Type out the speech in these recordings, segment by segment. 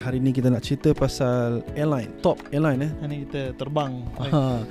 hari ni kita nak cerita pasal airline, top airline Hari ni kita terbang.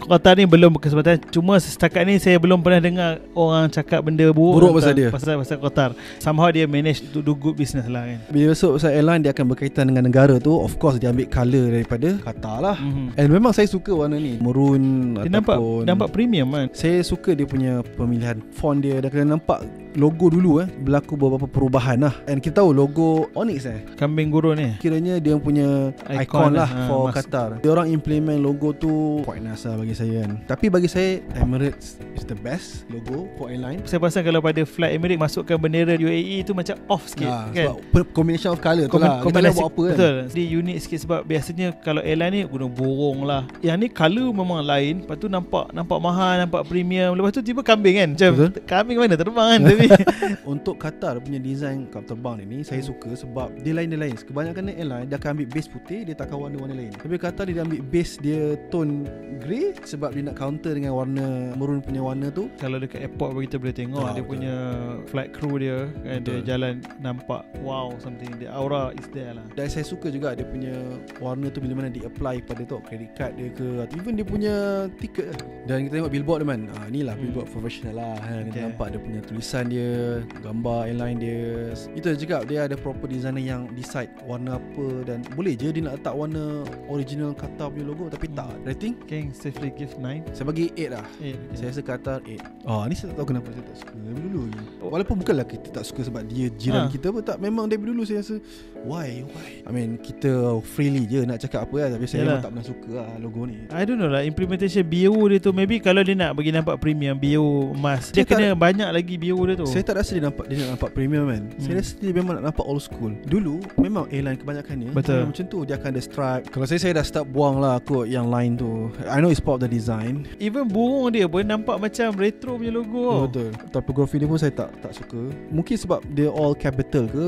Qatar ni belum berkesempatan. Cuma setakat ni saya belum pernah dengar orang cakap benda buruk pasal dia. Pasal Qatar. Somehow dia manage to do good business lah kan. Bila masuk pasal airline, dia akan berkaitan dengan negara tu. Of course dia ambil colour daripada Qatar lah. And memang saya suka warna ni, maroon Dia ataupun nampak premium kan. saya suka dia punya pemilihan font dia. Dia kena nampak logo dulu berlaku beberapa perubahan lah. And kita tahu logo Onyx Kambing gurun ni kiranya dia punya ikon lah for mas. Qatar. Dia orang implement logo tu quite nice lah bagi saya kan. Tapi bagi saya Emirates is the best logo for airline. Saya perasan kalau pada flight Emirates masukkan bendera UAE tu macam off sikit kan. Sebab combination of colour tu lah. Kita nak buat apa kan. Betul. Dia unik sikit sebab biasanya kalau airline ni guna burung lah. Yang ni colour memang lain. Lepas tu nampak mahal, nampak premium. Lepas tu tiba kambing kan. Macam kambing mana terbang kan. Tapi untuk Qatar punya design kapal terbang ni saya suka sebab dia lain. Kebanyakan airline dia akan ambil base putih, dia takkan warna-warna lain. Tapi Qatar dia ambil base dia tone grey sebab dia nak counter dengan warna maroon punya warna tu. Kalau dekat airport kita boleh tengok dia betul. punya flight crew dia kan, dia Betul. jalan nampak wow something, the aura is there lah. Dan saya suka juga dia punya warna tu bila mana di apply pada tu credit card dia ke, even dia punya tiket. Dan kita tengok billboard dia man, inilah billboard professional lah kan. Kita nampak dia punya tulisan dia, gambar airline dia. Itu je cakap, dia ada proper designer yang decide warna apa. Dan boleh je dia nak letak warna original Qatar punya logo, tapi tak. Rating? King safely give 9. Saya bagi 8 lah. Saya rasa Qatar 8. Ni saya tak tahu kenapa saya tak suka dari dulu lagi. Walaupun bukanlah kita tak suka sebab dia jiran kita pun tak. Memang dari dulu saya rasa why I mean kita freely je nak cakap apa lah. Tapi saya memang tak pernah suka lah logo ni. I don't know lah, implementation BO dia tu, maybe kalau dia nak bagi nampak premium, BO emas, dia kena banyak lagi BO dia tu. Saya tak rasa dia nak nampak premium kan. Saya rasa dia memang nak nampak old school. Dulu memang airline kebanyakannya macam tu, dia akan ada stripe. Kalau saya dah start buang lah kot yang line tu. I know it's part of the design. Even burung dia pun nampak macam retro punya logo. Betul. Typography dia pun saya tak suka. Mungkin sebab dia all capital ke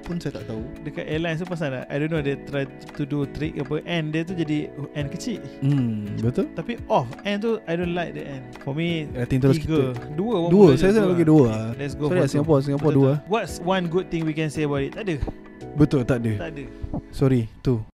pun saya tak tahu. Dekat airline tu pasal I don't know, dia try to do trick apa, N dia tu jadi N kecil. Betul. Tapi off N tu I don't like the N. For me rating terus 3. Dua saya nak bagi 2 lah. Let's go. Sorry, Singapore 2. What's one good thing we can say about it? Tak ada. Betul, tak ada. Tak ada. Sorry, tu